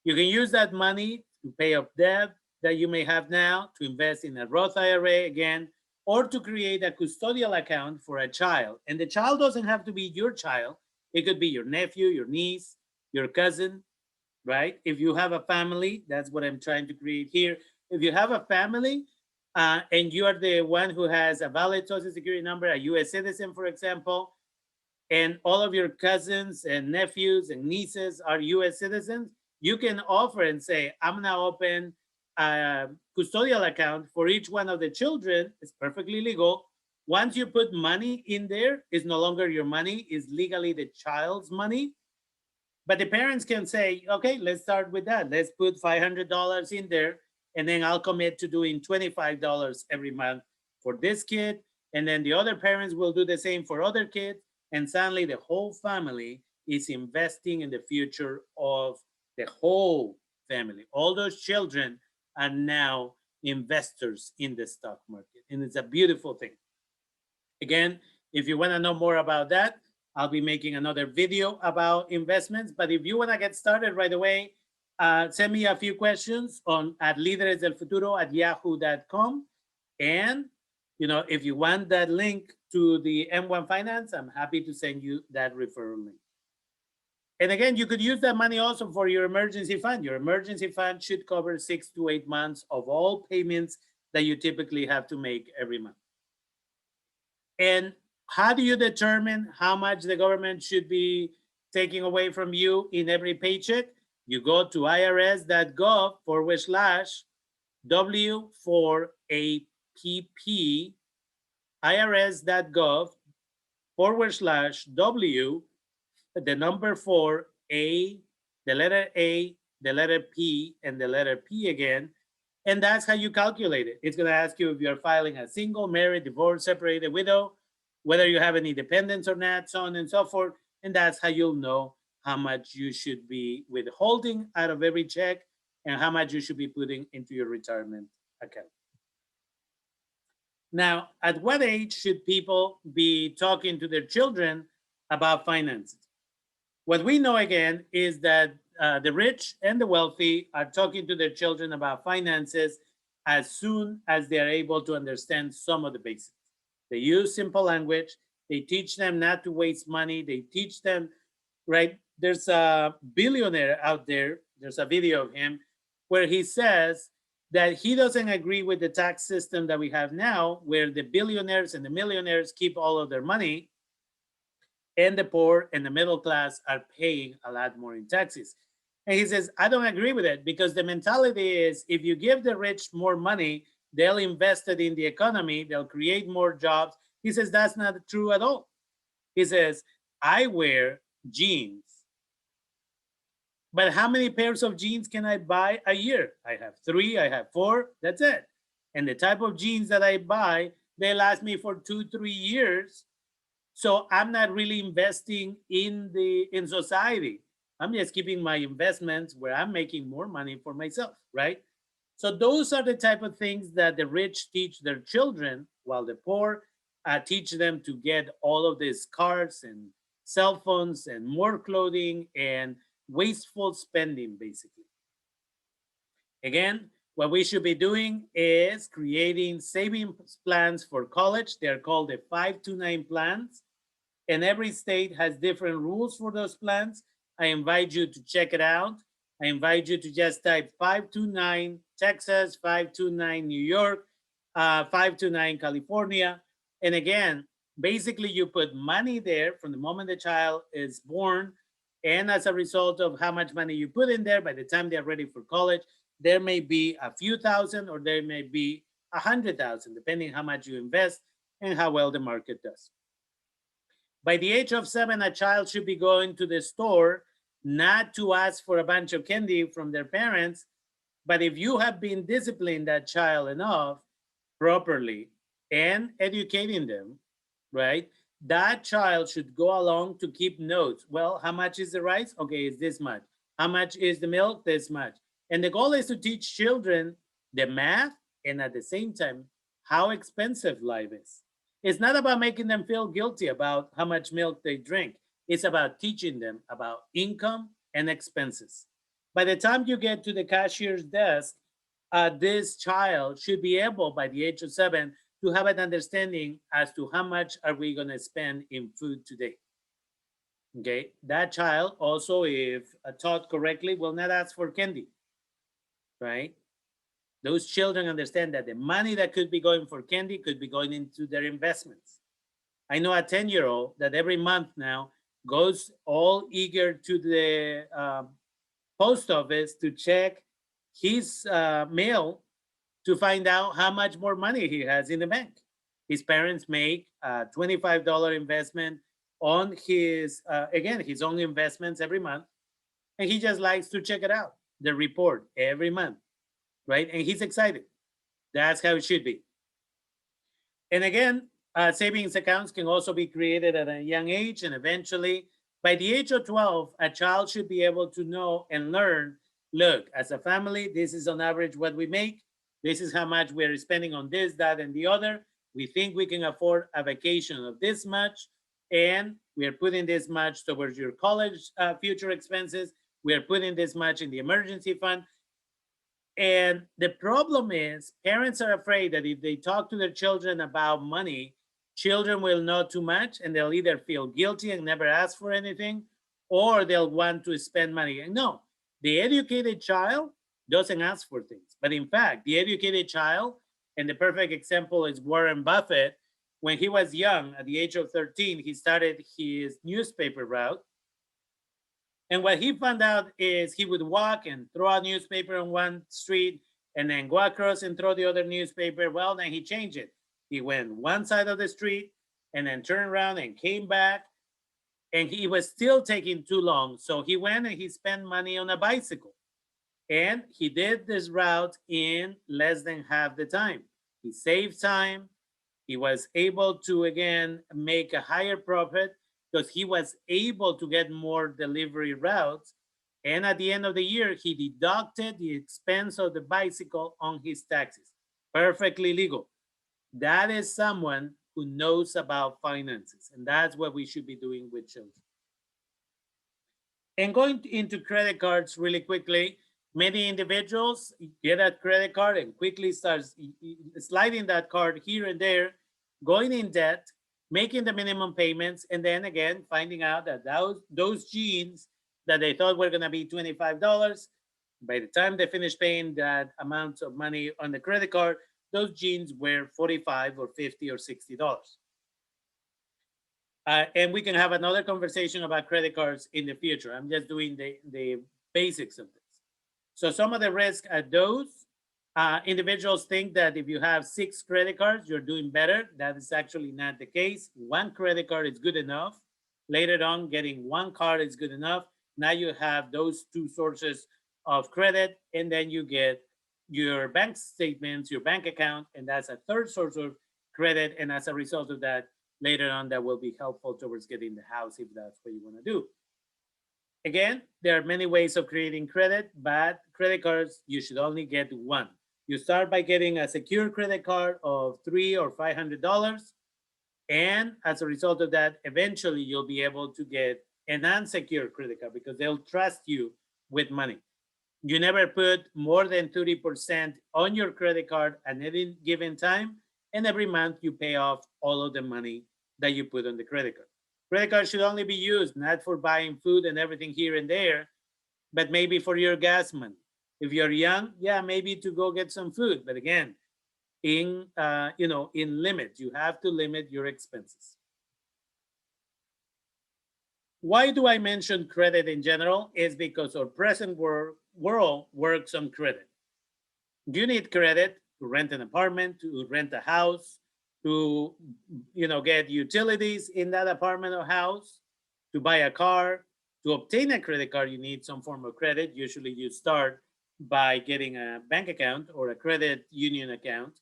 You can use that money to pay off debt that you may have now, to invest in a Roth IRA again, or to create a custodial account for a child. And the child doesn't have to be your child. It could be your nephew, your niece, your cousin, right? If you have a family, that's what I'm trying to create here. If you have a family and you are the one who has a valid Social Security number, a US citizen, for example, and all of your cousins and nephews and nieces are US citizens, you can offer and say, I'm going to open a custodial account for each one of the children. It's perfectly legal. Once you put money in there, it's no longer your money, it's legally the child's money. But the parents can say, okay, let's start with that. Let's put $500 in there, and then I'll commit to doing $25 every month for this kid. And then the other parents will do the same for other kids. And suddenly the whole family is investing in the future of the whole family. All those children are now investors in the stock market. And it's a beautiful thing. Again, if you want to know more about that, I'll be making another video about investments. But if you want to get started right away, send me a few questions on at lideresdelfuturo@yahoo.com. And if you want that link to the M1 Finance, I'm happy to send you that referral link. And again, you could use that money also for your emergency fund. Your emergency fund should cover 6 to 8 months of all payments that you typically have to make every month. And how do you determine how much the government should be taking away from you in every paycheck? You go to irs.gov/W4APP, irs.gov/W, the number 4A, the letter A, the letter P, and the letter P again. And that's how you calculate it. It's going to ask you if you're filing a single, married, divorced, separated, widow, whether you have any dependents or not, so on and so forth. And that's how you'll know how much you should be withholding out of every check and how much you should be putting into your retirement account. Now, at what age should people be talking to their children about finances? What we know again is that the rich and the wealthy are talking to their children about finances as soon as they are able to understand some of the basics. They use simple language. They teach them not to waste money. They teach them, right? There's a billionaire out there. There's a video of him where he says that he doesn't agree with the tax system that we have now, where the billionaires and the millionaires keep all of their money, and the poor and the middle class are paying a lot more in taxes. And he says, I don't agree with it, because the mentality is if you give the rich more money, they'll invest it in the economy, they'll create more jobs. He says, that's not true at all. He says, I wear jeans, but how many pairs of jeans can I buy a year? I have 3, I have 4, that's it. And the type of jeans that I buy, they last me for 2-3 years. So I'm not really investing in society. I'm just keeping my investments where I'm making more money for myself, right? So those are the type of things that the rich teach their children, while the poor teach them to get all of these cars and cell phones and more clothing and wasteful spending, basically. Again, what we should be doing is creating savings plans for college. They're called the 529 plans. And every state has different rules for those plans. I invite you to check it out. I invite you to just type 529 Texas, 529 New York, 529 California. And again, basically you put money there from the moment the child is born. And as a result of how much money you put in there, by the time they're ready for college, there may be a few thousand or there may be 100,000, depending how much you invest and how well the market does. By the age of 7, a child should be going to the store not to ask for a bunch of candy from their parents, but if you have been disciplining that child enough properly and educating them, right, that child should go along to keep notes. Well, how much is the rice? Okay, it's this much. How much is the milk? This much. And the goal is to teach children the math and at the same time how expensive life is. It's not about making them feel guilty about how much milk they drink. It's about teaching them about income and expenses. By the time you get to the cashier's desk, this child should be able, by the age of 7, to have an understanding as to how much are we going to spend in food today. Okay, that child also, if taught correctly, will not ask for candy, right? Those children understand that the money that could be going for candy could be going into their investments. I know a 10-year-old that every month now goes all eager to the post office to check his mail to find out how much more money he has in the bank. His parents make a $25 investment on his, again, his own investments every month. And he just likes to check it out, the report every month, right? And he's excited. That's how it should be. And again, savings accounts can also be created at a young age. And eventually, by the age of 12, a child should be able to know and learn, look, as a family, this is on average what we make. This is how much we're spending on this, that, and the other. We think we can afford a vacation of this much, and we are putting this much towards your college future expenses. We are putting this much in the emergency fund. And the problem is, parents are afraid that if they talk to their children about money, children will know too much and they'll either feel guilty and never ask for anything, or they'll want to spend money. And no, the educated child doesn't ask for things. But in fact, the educated child, and the perfect example is Warren Buffett. When he was young, at the age of 13, he started his newspaper route. And what he found out is he would walk and throw a newspaper on one street and then go across and throw the other newspaper. Well, then he changed it. He went one side of the street and then turned around and came back. And he was still taking too long. So he went and he spent money on a bicycle. And he did this route in less than half the time. He saved time. He was able to, again, make a higher profit because he was able to get more delivery routes. And at the end of the year, he deducted the expense of the bicycle on his taxes. Perfectly legal. That is someone who knows about finances. And that's what we should be doing with children. And going into credit cards really quickly, many individuals get a credit card and quickly start sliding that card here and there, going in debt, making the minimum payments, and then again finding out that those jeans that they thought were going to be $25, by the time they finish paying that amount of money on the credit card, those jeans were $45 or $50 or $60. And we can have another conversation about credit cards in the future. I'm just doing the basics of this. So some of the risk at those, individuals think that if you have 6 credit cards, you're doing better. That is actually not the case. One credit card is good enough. Later on, getting one card is good enough. Now you have those 2 sources of credit, and then you get your bank statements, your bank account, and that's a third source of credit. And as a result of that, later on, that will be helpful towards getting the house if that's what you want to do. Again, there are many ways of creating credit, but credit cards, you should only get one. You start by getting a secure credit card of $300 or $500. And as a result of that, eventually you'll be able to get an unsecured credit card because they'll trust you with money. You never put more than 30% on your credit card at any given time. And every month you pay off all of the money that you put on the credit card. Credit card should only be used not for buying food and everything here and there, but maybe for your gas money. If you're young, yeah, maybe to go get some food. But again, in limit, you have to limit your expenses. Why do I mention credit in general? Is because our present world works on credit. You need credit to rent an apartment, to rent a house, to get utilities in that apartment or house, to buy a car. To obtain a credit card, you need some form of credit. Usually you start by getting a bank account or a credit union account.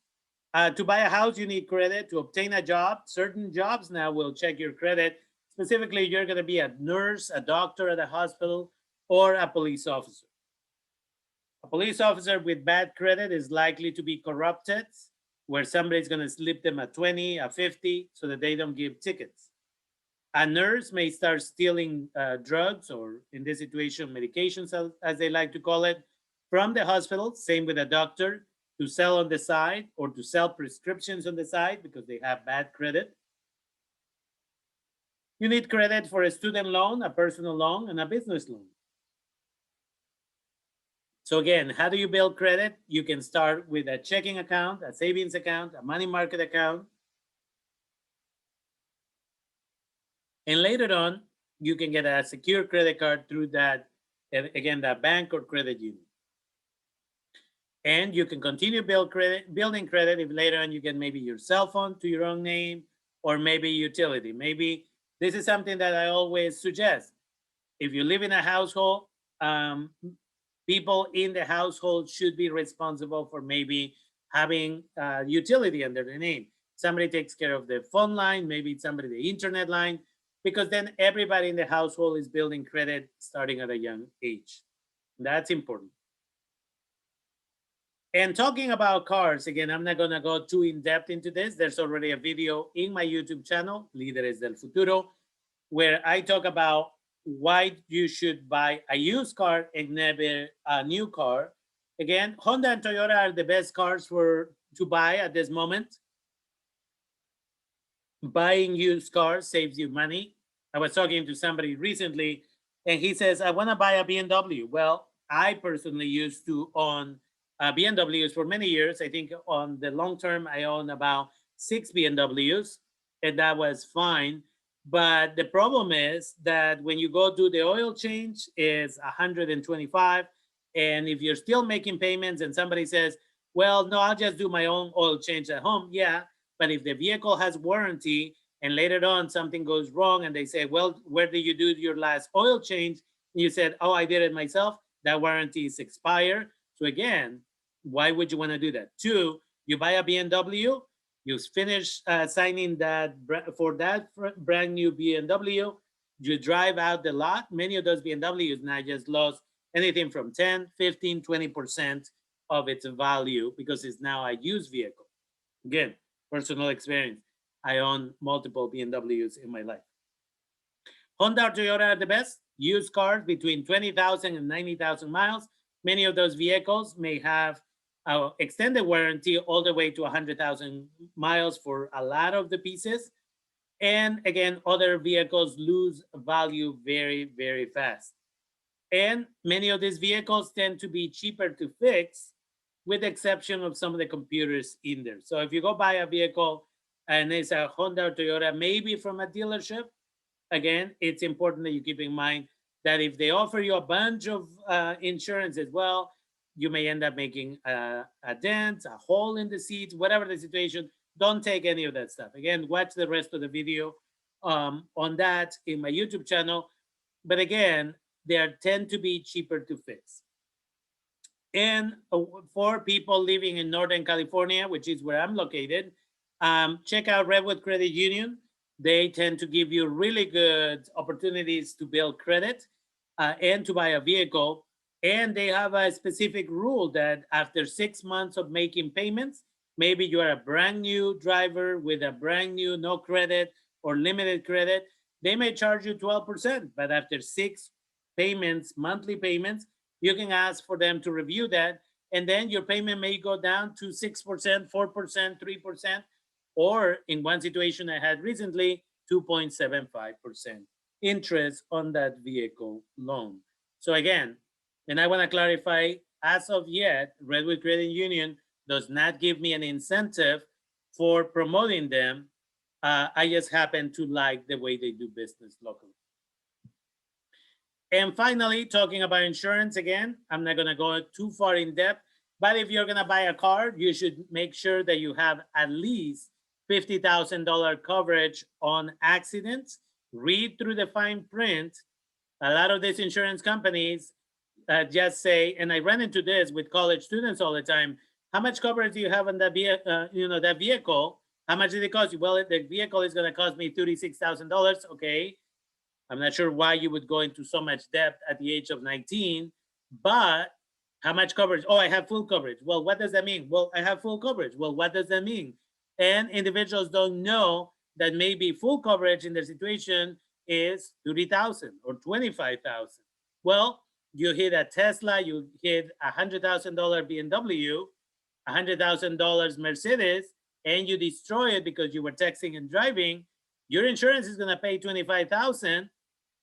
To buy a house, you need credit. To obtain a job, certain jobs now will check your credit. Specifically, you're going to be a nurse, a doctor at a hospital, or a police officer. A police officer with bad credit is likely to be corrupted, where somebody's going to slip them a 20, a 50, so that they don't give tickets. A nurse may start stealing drugs, or in this situation, medications, as they like to call it, from the hospital. Same with a doctor, to sell on the side or to sell prescriptions on the side because they have bad credit. You need credit for a student loan, a personal loan, and a business loan. So again, how do you build credit? You can start with a checking account, a savings account, a money market account. And later on, you can get a secure credit card through that, again, that bank or credit union. And you can continue building credit if later on you get maybe your cell phone to your own name, or maybe utility. Maybe this is something that I always suggest. If you live in a household, people in the household should be responsible for maybe having utility under their name. Somebody takes care of the phone line, maybe somebody the internet line, because then everybody in the household is building credit starting at a young age. That's important. And talking about cars, again, I'm not going to go too in depth into this. There's already a video in my YouTube channel, Líderes del Futuro, where I talk about why you should buy a used car and never a new car. Again, Honda and Toyota are the best cars to buy at this moment. Buying used cars saves you money. I was talking to somebody recently, and he says, I want to buy a BMW. Well, I personally used to own BMWs for many years. I think on the long term, I own about 6 BMWs, and that was fine. But the problem is that when you go do the oil change, it's 125. And if you're still making payments and somebody says, well, no, I'll just do my own oil change at home. Yeah, but if the vehicle has warranty and later on something goes wrong and they say, well, where did you do your last oil change? And you said, oh, I did it myself. That warranty is expired. So again, why would you want to do that? Two, you buy a BMW, you finish signing that for that brand new BMW, you drive out the lot. Many of those BMWs now just lost anything from 10, 15, 20% of its value because it's now a used vehicle. Again, personal experience. I own multiple BMWs in my life. Honda or Toyota are the best. Used cars between 20,000 and 90,000 miles. Many of those vehicles may have extended warranty all the way to 100,000 miles for a lot of the pieces. And again, other vehicles lose value very, very fast. And many of these vehicles tend to be cheaper to fix, with the exception of some of the computers in there. So if you go buy a vehicle and it's a Honda or Toyota, maybe from a dealership, again, it's important that you keep in mind that if they offer you a bunch of insurance as well, you may end up making a dent, a hole in the seat, whatever the situation. Don't take any of that stuff. Again, watch the rest of the video on that in my YouTube channel. But again, they tend to be cheaper to fix. And for people living in Northern California, which is where I'm located, check out Redwood Credit Union. They tend to give you really good opportunities to build credit and to buy a vehicle. And they have a specific rule that after 6 months of making payments, maybe you are a brand new driver with a brand new no credit or limited credit, they may charge you 12%. But after 6 payments, monthly payments, you can ask for them to review that. And then your payment may go down to 6%, 4%, 3%, or in one situation I had recently, 2.75% interest on that vehicle loan. So again, and I want to clarify, as of yet, Redwood Credit Union does not give me an incentive for promoting them. I just happen to like the way they do business locally. And finally, talking about insurance again, I'm not going to go too far in depth, but if you're going to buy a car, you should make sure that you have at least $50,000 coverage on accidents. Read through the fine print. A lot of these insurance companies just say, and I run into this with college students all the time, how much coverage do you have on that vehicle? That vehicle. How much did it cost you? Well, the vehicle is going to cost me $36,000. Okay, I'm not sure why you would go into so much debt at the age of 19, but how much coverage? Oh, I have full coverage. Well, what does that mean? Well, I have full coverage. Well, what does that mean? And individuals don't know that maybe full coverage in their situation is 30,000 or 25,000. Well, you hit a Tesla, you hit $100,000 BMW, $100,000 Mercedes, and you destroy it because you were texting and driving. Your insurance is going to pay 25,000,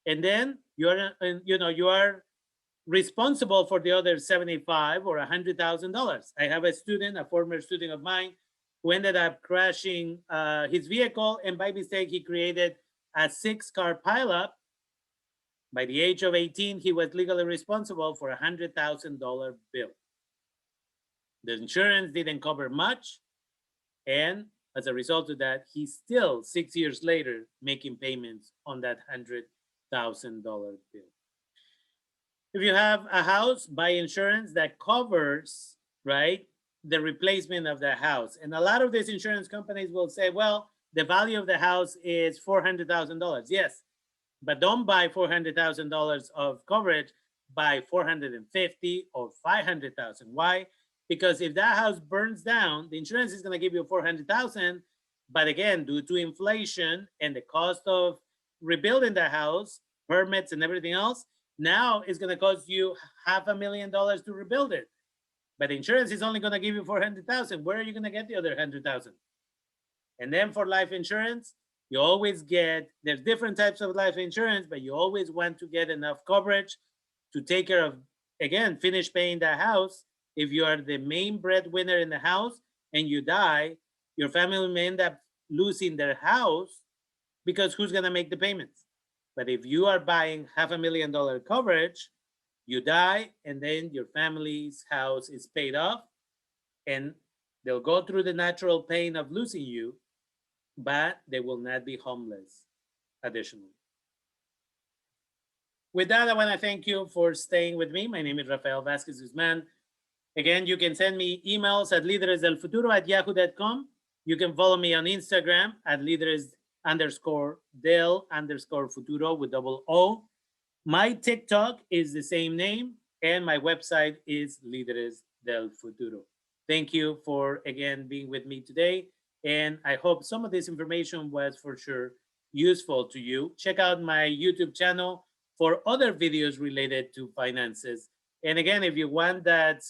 and then you are responsible for the other 75 or $100,000. I have a former student of mine, who ended up crashing his vehicle, and by mistake he created a 6-car pileup. By the age of 18, he was legally responsible for a $100,000 bill. The insurance didn't cover much, and as a result of that, he's still 6 years later making payments on that $100,000 bill. If you have a house, buy insurance that covers, right, the replacement of the house. And a lot of these insurance companies will say, well, the value of the house is $400,000. Yes, but don't buy $400,000 of coverage, buy 450 or 500,000. Why? Because if that house burns down, the insurance is going to give you 400,000, but again, due to inflation and the cost of rebuilding the house, permits and everything else, now it's going to cost you $500,000 to rebuild it. But insurance is only going to give you 400,000. Where are you going to get the other 100,000? And then for life insurance, you always get, there's different types of life insurance, but you always want to get enough coverage to take care of, again, finish paying the house. If you are the main breadwinner in the house and you die, your family may end up losing their house because who's going to make the payments? But if you are buying $500,000 coverage, you die, and then your family's house is paid off, and they'll go through the natural pain of losing you, but they will not be homeless additionally. With that, I want to thank you for staying with me. My name is Rafael Vasquez Guzman. Again, you can send me emails at lideresdelfuturo@yahoo.com. You can follow me on Instagram at lideres_del_futuro with double O. My TikTok is the same name, and my website is Líderes del Futuro. Thank you for, again, being with me today, and I hope some of this information was for sure useful to you. Check out my YouTube channel for other videos related to finances. And again, if you want that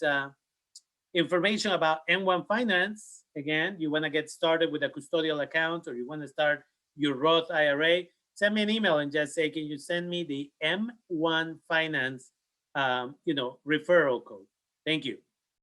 information about M1 Finance, again, you want to get started with a custodial account, or you want to start your Roth IRA, send me an email and just say, can you send me the M1 Finance referral code? Thank you.